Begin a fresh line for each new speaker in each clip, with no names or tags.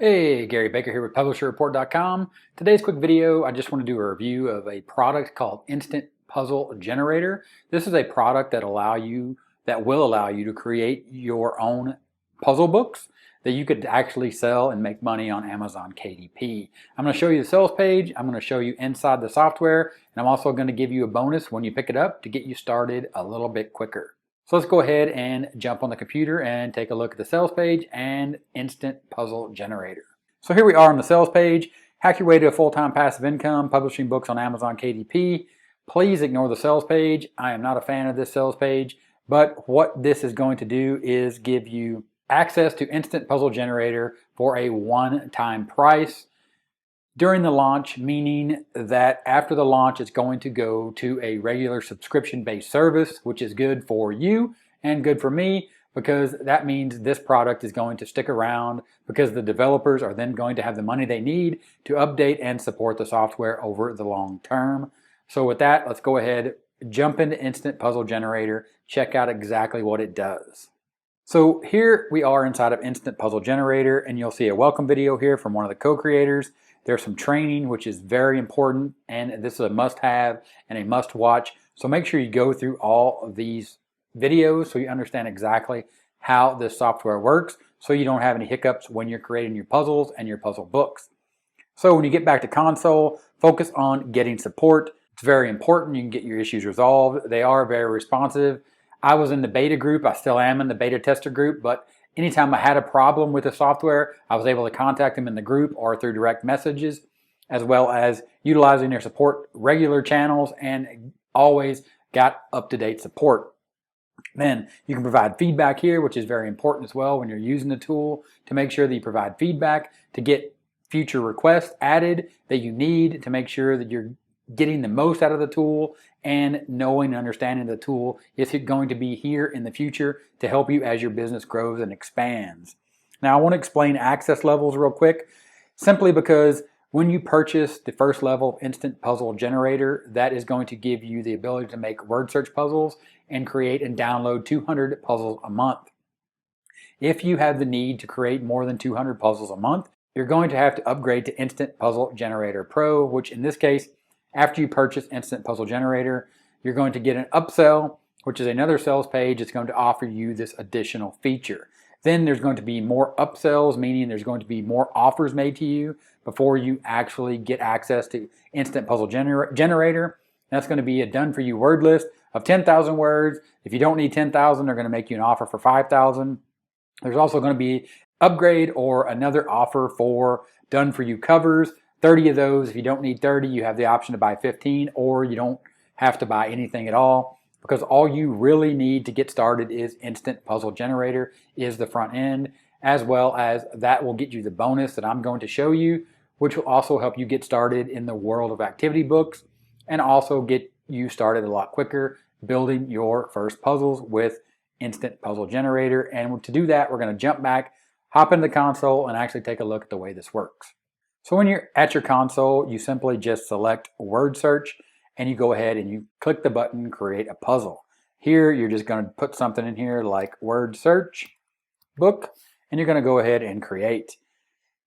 Hey, Gary Baker here with PublisherReport.com. Today's quick video, I just want to do a review of a product called Instant Puzzle Generator. This is a product that will allow you to create your own puzzle books that you could actually sell and make money on Amazon KDP. I'm going to show you the sales page, I'm going to show you inside the software, and I'm also going to give you a bonus when you pick it up to get you started a little bit quicker. So let's go ahead and jump on the computer and take a look at the sales page and Instant Puzzle Generator. So here we are on the sales page. Hack your way to a full-time passive income, publishing books on Amazon KDP. Please ignore the sales page. I am not a fan of this sales page, but what this is going to do is give you access to Instant Puzzle Generator for a one-time price during the launch, meaning that after the launch it's going to go to a regular subscription-based service, which is good for you and good for me, because that means this product is going to stick around because the developers are then going to have the money they need to update and support the software over the long term. So with that, let's go ahead, jump into Instant Puzzle Generator, check out exactly what it does. So here we are inside of Instant Puzzle Generator, and you'll see a welcome video here from one of the co-creators. There's some training, which is very important, and this is a must-have and a must-watch. So make sure you go through all of these videos so you understand exactly how this software works, so you don't have any hiccups when you're creating your puzzles and your puzzle books. So when you get back to console, focus on getting support. It's very important you can get your issues resolved. They are very responsive. I was in the beta group, I still am in the beta tester group, but anytime I had a problem with the software, I was able to contact them in the group or through direct messages, as well as utilizing their support regular channels, and always got up-to-date support. Then you can provide feedback here, which is very important as well when you're using the tool, to make sure that you provide feedback to get future requests added that you need to make sure that you're getting the most out of the tool and knowing and understanding the tool is going to be here in the future to help you as your business grows and expands. Now I want to explain access levels real quick, simply because when you purchase the first level of Instant Puzzle Generator, that is going to give you the ability to make word search puzzles and create and download 200 puzzles a month. If you have the need to create more than 200 puzzles a month, you're going to have to upgrade to Instant Puzzle Generator Pro, which in this case, after you purchase Instant Puzzle Generator, you're going to get an upsell, which is another sales page that's going to offer you this additional feature. Then there's going to be more upsells, meaning there's going to be more offers made to you before you actually get access to Instant Puzzle Generator. That's going to be a done-for-you word list of 10,000 words. If you don't need 10,000, they're going to make you an offer for 5,000. There's also going to be upgrade or another offer for done-for-you covers. 30 of those. If you don't need 30, you have the option to buy 15, or you don't have to buy anything at all, because all you really need to get started is Instant Puzzle Generator is the front end, as well as that will get you the bonus that I'm going to show you, which will also help you get started in the world of activity books and also get you started a lot quicker building your first puzzles with Instant Puzzle Generator. And to do that, we're going to jump back, hop into the console, and actually take a look at the way this works. So when you're at your console, you simply just select word search and you go ahead and you click the button create a puzzle. Here you're just going to put something in here like word search book, and you're going to go ahead and create.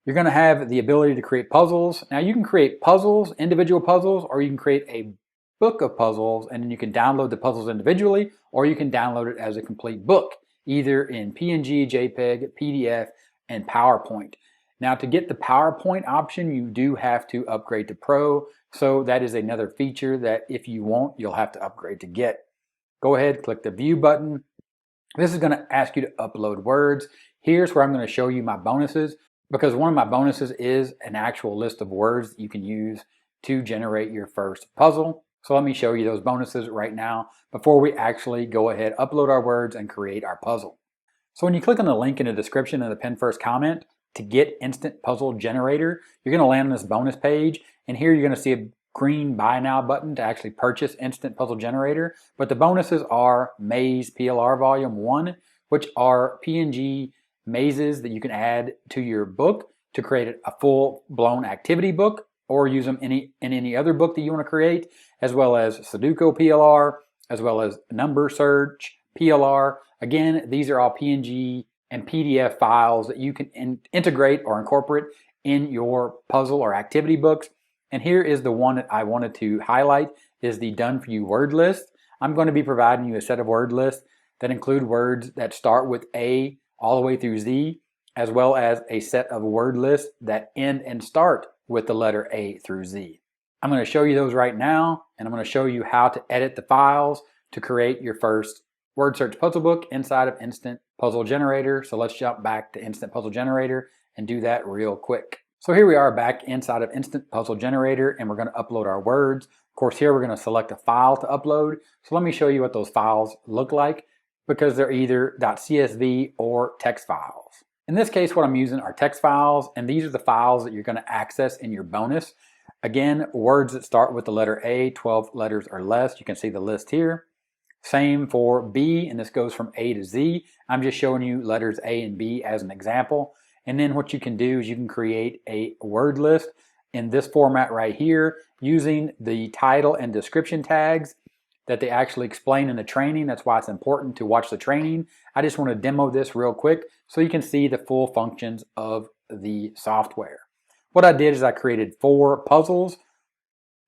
You're going to have the ability to create puzzles. Now you can create puzzles, individual puzzles, or you can create a book of puzzles, and then you can download the puzzles individually, or you can download it as a complete book, either in PNG, JPEG, PDF, and PowerPoint. Now to get the PowerPoint option, you do have to upgrade to Pro, so that is another feature that if you want, you'll have to upgrade to get. Go ahead, click the View button. This is going to ask you to upload words. Here's where I'm going to show you my bonuses, because one of my bonuses is an actual list of words that you can use to generate your first puzzle. So let me show you those bonuses right now before we actually go ahead, upload our words, and create our puzzle. So when you click on the link in the description and the pinned first comment, to get Instant Puzzle Generator, you're going to land on this bonus page, and here you're going to see a green Buy Now button to actually purchase Instant Puzzle Generator. But the bonuses are Maze PLR Volume 1, which are PNG mazes that you can add to your book to create a full-blown activity book, or use them in any other book that you want to create, as well as Sudoku PLR, as well as Number Search PLR. Again, these are all PNG and PDF files that you can integrate or incorporate in your puzzle or activity books. And here is the one that I wanted to highlight, is the Done For You word list. I'm going to be providing you a set of word lists that include words that start with A all the way through Z, as well as a set of word lists that end and start with the letter A through Z. I'm going to show you those right now, and I'm going to show you how to edit the files to create your first word search puzzle book inside of Instant Puzzle Generator. So let's jump back to Instant Puzzle Generator and do that real quick. So here we are back inside of Instant Puzzle Generator, and we're going to upload our words. Of course, here we're going to select a file to upload. So let me show you what those files look like, because they're either .csv or text files. In this case, what I'm using are text files, and these are the files that you're going to access in your bonus. Again, words that start with the letter A, 12 letters or less. You can see the list here. Same for B, and this goes from A to Z. I'm just showing you letters A and B as an example. And then what you can do is you can create a word list in this format right here using the title and description tags that they actually explain in the training. That's why it's important to watch the training. I just want to demo this real quick so you can see the full functions of the software. What I did is I created 4 puzzles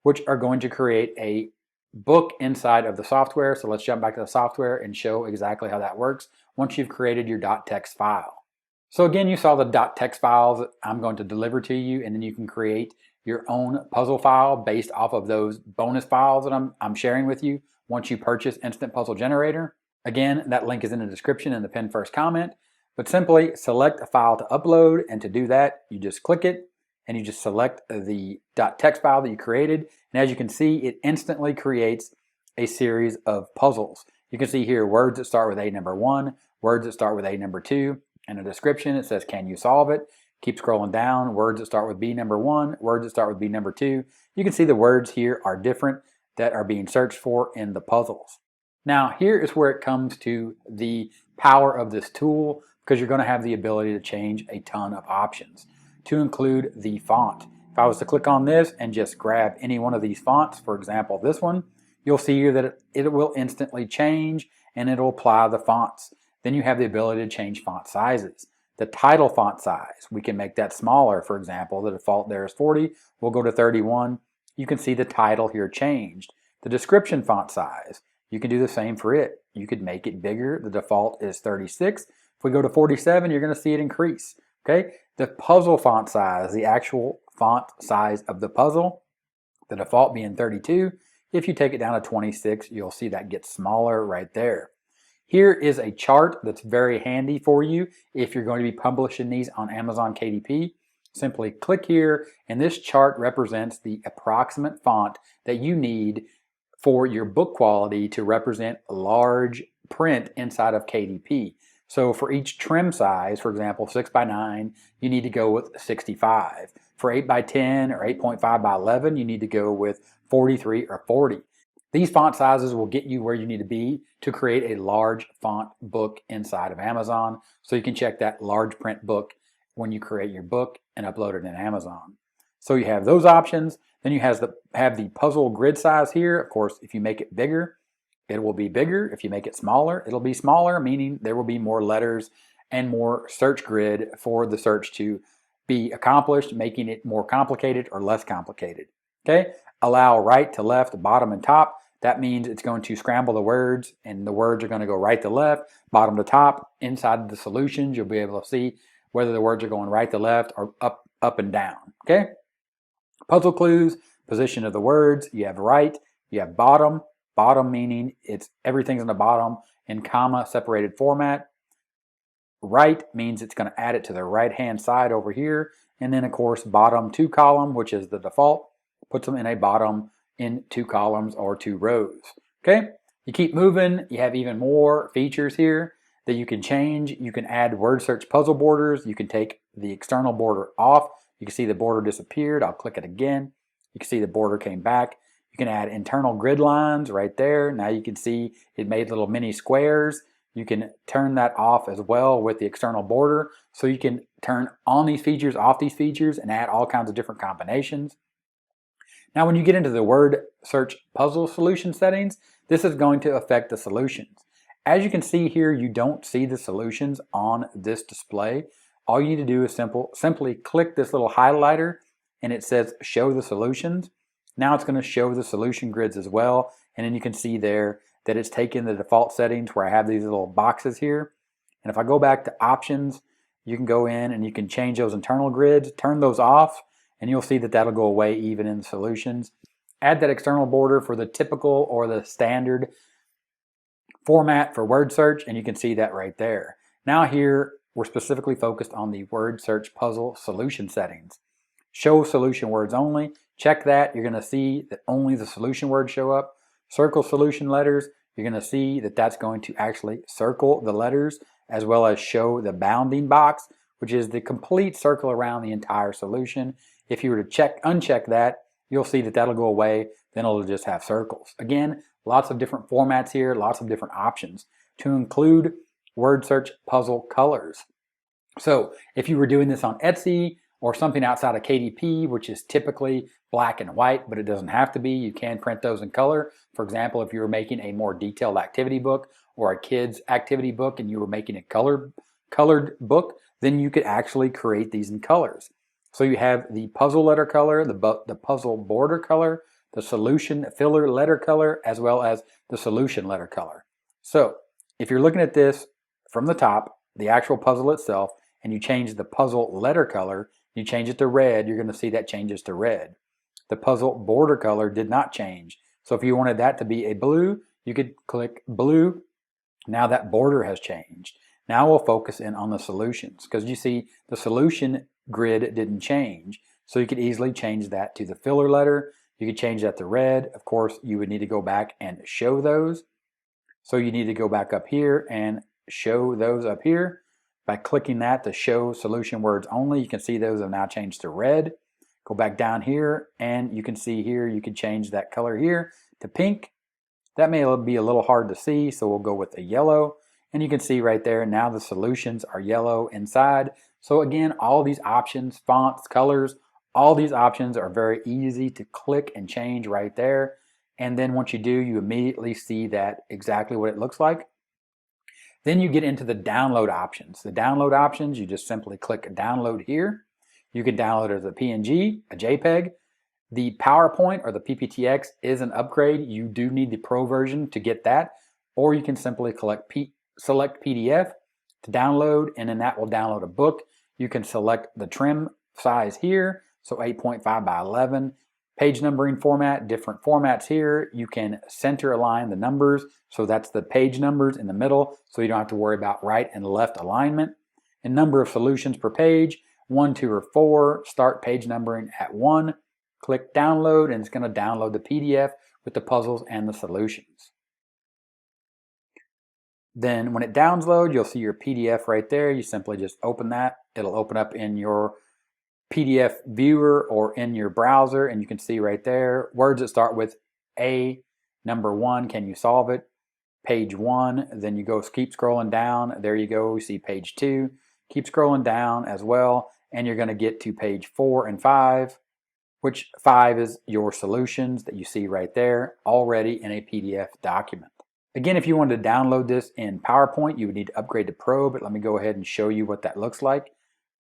which are going to create a book inside of the software. So let's jump back to the software and show exactly how that works once you've created your .text file. So again, you saw the .text files that I'm going to deliver to you, and then you can create your own puzzle file based off of those bonus files that I'm sharing with you once you purchase Instant Puzzle Generator. Again, that link is in the description in the pinned first comment, but simply select a file to upload, and to do that, you just click it and you just select the .text file that you created, and as you can see, it instantly creates a series of puzzles. You can see here words that start with A number 1, words that start with A number 2, and a description. It says, can you solve it? Keep scrolling down, words that start with B number 1, words that start with B number 2. You can see the words here are different that are being searched for in the puzzles. Now here is where it comes to the power of this tool, because you're going to have the ability to change a ton of options, to include the font. If I was to click on this and just grab any one of these fonts, for example this one, you'll see here that it will instantly change and it'll apply the fonts. Then you have the ability to change font sizes. The title font size, we can make that smaller. For example, the default there is 40. We'll go to 31. You can see the title here changed. The description font size, you can do the same for it. You could make it bigger. The default is 36. If we go to 47, you're going to see it increase. Okay. The puzzle font size, the actual font size of the puzzle, the default being 32. If you take it down to 26, you'll see that gets smaller right there. Here is a chart that's very handy for you if you're going to be publishing these on Amazon KDP. Simply click here, and this chart represents the approximate font that you need for your book quality to represent large print inside of KDP. So for each trim size, for example 6x9, you need to go with 65. For 8x10 or 8.5 by 11, you need to go with 43 or 40. These font sizes will get you where you need to be to create a large font book inside of Amazon. So you can check that large print book when you create your book and upload it in Amazon. So you have those options. Then you have the puzzle grid size here. Of course, if you make it bigger, it will be bigger. If you make it smaller, it'll be smaller, meaning there will be more letters and more search grid for the search to be accomplished, making it more complicated or less complicated. Okay, allow right to left, bottom and top. That means it's going to scramble the words, and the words are going to go right to left, bottom to top. Inside of the solutions, you'll be able to see whether the words are going right to left or up and down. Okay. Puzzle clues, position of the words. You have right, you have bottom. Bottom meaning everything's in the bottom in comma separated format. Right means it's going to add it to the right hand side over here. And then of course bottom 2 column, which is the default, puts them in a bottom in 2 columns or 2 rows. Okay, you keep moving, you have even more features here that you can change. You can add word search puzzle borders. You can take the external border off. You can see the border disappeared. I'll click it again. You can see the border came back. You can add internal grid lines right there. Now you can see it made little mini squares. You can turn that off as well with the external border. So you can turn on these features, off these features, and add all kinds of different combinations. Now when you get into the word search puzzle solution settings, this is going to affect the solutions. As you can see here, you don't see the solutions on this display. All you need to do is simply click this little highlighter and it says show the solutions. Now it's going to show the solution grids as well, and then you can see there that it's taken the default settings where I have these little boxes here. And if I go back to options, you can go in and you can change those internal grids, turn those off, and you'll see that that'll go away even in the solutions. Add that external border for the typical or the standard format for word search, and you can see that right there. Now here, we're specifically focused on the word search puzzle solution settings. Show solution words only. Check that. You're going to see that only the solution words show up. Circle solution letters. You're going to see that that's going to actually circle the letters as well as show the bounding box, which is the complete circle around the entire solution. If you were to uncheck that, you'll see that that'll go away. Then it'll just have circles. Again, lots of different formats here, lots of different options to include word search puzzle colors. So if you were doing this on Etsy or something outside of KDP, which is typically black and white, but it doesn't have to be, you can print those in color. For example, if you were making a more detailed activity book or a kid's activity book and you were making a colored book, then you could actually create these in colors. So you have the puzzle letter color, the puzzle border color, the solution filler letter color, as well as the solution letter color. So if you're looking at this from the top, the actual puzzle itself, and you change the puzzle letter color, you change it to red, you're going to see that changes to red. The puzzle border color did not change. So if you wanted that to be a blue, you could click blue. Now that border has changed. Now we'll focus in on the solutions, because you see the solution grid didn't change. So you could easily change that to the filler letter. You could change that to red. Of course, you would need to go back and show those. So you need to go back up here and show those up here. By clicking that to show solution words only, you can see those have now changed to red. Go back down here and you can see here, you can change that color here to pink. That may be a little hard to see, so we'll go with a yellow. And you can see right there, now the solutions are yellow inside. So again, all these options, fonts, colors, all these options are very easy to click and change right there. And then once you do, you immediately see that exactly what it looks like. Then you get into the download options. The download options, you just simply click download here. You can download it as a PNG, a JPEG. The PowerPoint or the PPTX is an upgrade. You do need the Pro version to get that. Or you can simply select PDF to download, and then that will download a book. You can select the trim size here, so 8.5 by 11. Page numbering format, different formats here. You can center align the numbers, so that's the page numbers in the middle, so you don't have to worry about right and left alignment. And number of solutions per page, 1, 2, or 4. Start page numbering at 1. Click download, and it's going to download the PDF with the puzzles and the solutions. Then when it downloads, you'll see your PDF right there. You simply just open that. It'll open up in your PDF viewer or in your browser, and you can see right there words that start with A, number 1, can you solve it? Page 1, then you keep scrolling down. There you go, you see page 2. Keep scrolling down as well, and you're going to get to page 4 and 5, which 5 is your solutions that you see right there already in a PDF document. Again, if you wanted to download this in PowerPoint, you would need to upgrade to Pro, but let me go ahead and show you what that looks like.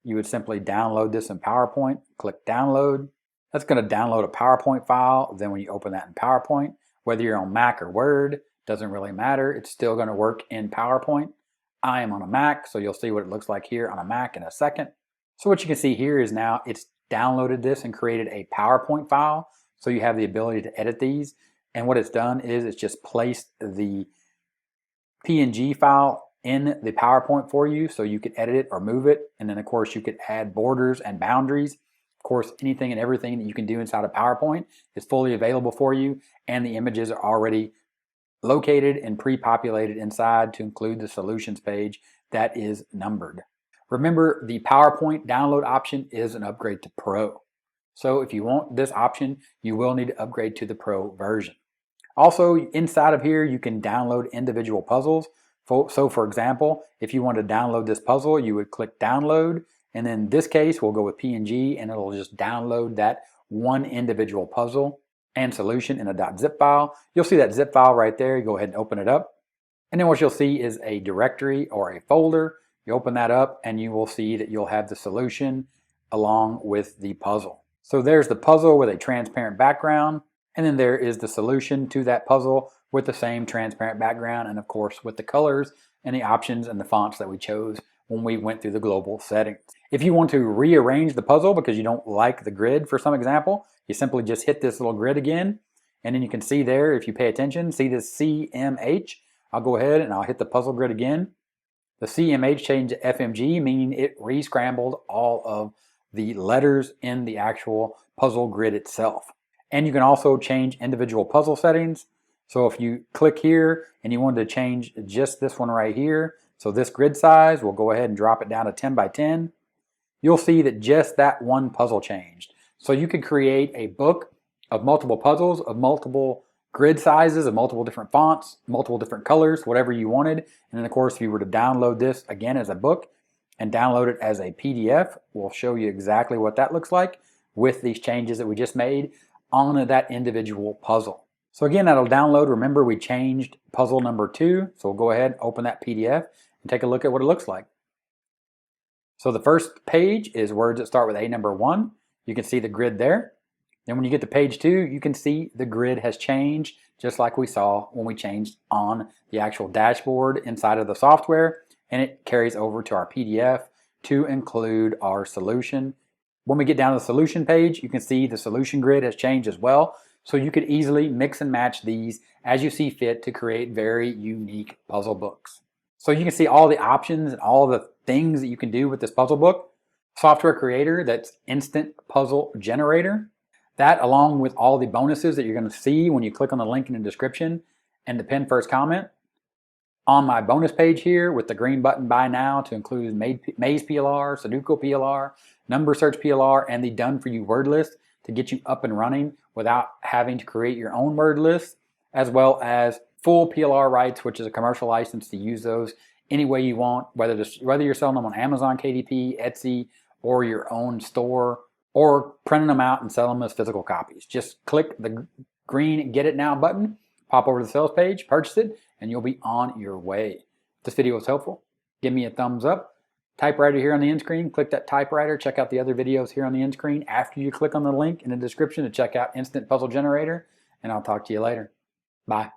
You would simply download this in PowerPoint, click download. That's going to download a PowerPoint file. Then when you open that in PowerPoint, whether you're on Mac or Word, doesn't really matter. It's still going to work in PowerPoint. I am on a Mac, so you'll see what it looks like here on a Mac in a second. So what you can see here is now it's downloaded this and created a PowerPoint file. So you have the ability to edit these. And what it's done is it's just placed the PNG file in the PowerPoint for you, so you could edit it or move it. And then of course you could add borders and boundaries. Of course, anything and everything that you can do inside of PowerPoint is fully available for you, and the images are already located and pre-populated inside to include the solutions page that is numbered. Remember, the PowerPoint download option is an upgrade to Pro. So if you want this option, you will need to upgrade to the Pro version. Also, inside of here, you can download individual puzzles. So for example, if you want to download this puzzle, you would click download, and in this case, we'll go with PNG, and it'll just download that one individual puzzle and solution in a .zip file. You'll see that zip file right there. You go ahead and open it up. And then what you'll see is a directory or a folder. You open that up and you will see that you'll have the solution along with the puzzle. So there's the puzzle with a transparent background, and then there is the solution to that puzzle with the same transparent background, and of course with the colors and the options and the fonts that we chose when we went through the global settings. If you want to rearrange the puzzle because you don't like the grid for some example, you simply just hit this little grid again, and then you can see there, if you pay attention, see this CMH. I'll go ahead and I'll hit the puzzle grid again. The CMH changed to FMG, meaning it re-scrambled all of the letters in the actual puzzle grid itself. And you can also change individual puzzle settings. So if you click here and you wanted to change just this one right here, so this grid size, we'll go ahead and drop it down to 10 by 10. You'll see that just that one puzzle changed. So you could create a book of multiple puzzles, of multiple grid sizes, of multiple different fonts, multiple different colors, whatever you wanted. And then of course, if you were to download this again as a book and download it as a PDF, we'll show you exactly what that looks like with these changes that we just made on that individual puzzle. So again, that'll download. Remember, we changed puzzle number 2. So we'll go ahead and open that PDF and take a look at what it looks like. So the first page is words that start with A number 1. You can see the grid there. Then when you get to page 2, you can see the grid has changed, just like we saw when we changed on the actual dashboard inside of the software, and it carries over to our PDF to include our solution. When we get down to the solution page, you can see the solution grid has changed as well, so you could easily mix and match these as you see fit to create very unique puzzle books. So you can see all the options and all the things that you can do with this puzzle book. Software creator, that's Instant Puzzle Generator. That, along with all the bonuses that you're going to see when you click on the link in the description and the pinned first comment. On my bonus page here with the green button Buy Now to include Maze PLR, Sudoku PLR, Number Search PLR, and the Done For You word list to get you up and running without having to create your own word list, as well as full PLR rights, which is a commercial license to use those any way you want, whether you're selling them on Amazon, KDP, Etsy, or your own store, or printing them out and selling them as physical copies. Just click the green Get It Now button, pop over to the sales page, purchase it, and you'll be on your way. If this video was helpful, give me a thumbs up. Typewriter here on the end screen, click that typewriter, check out the other videos here on the end screen after you click on the link in the description to check out Instant Puzzle Generator, and I'll talk to you later. Bye.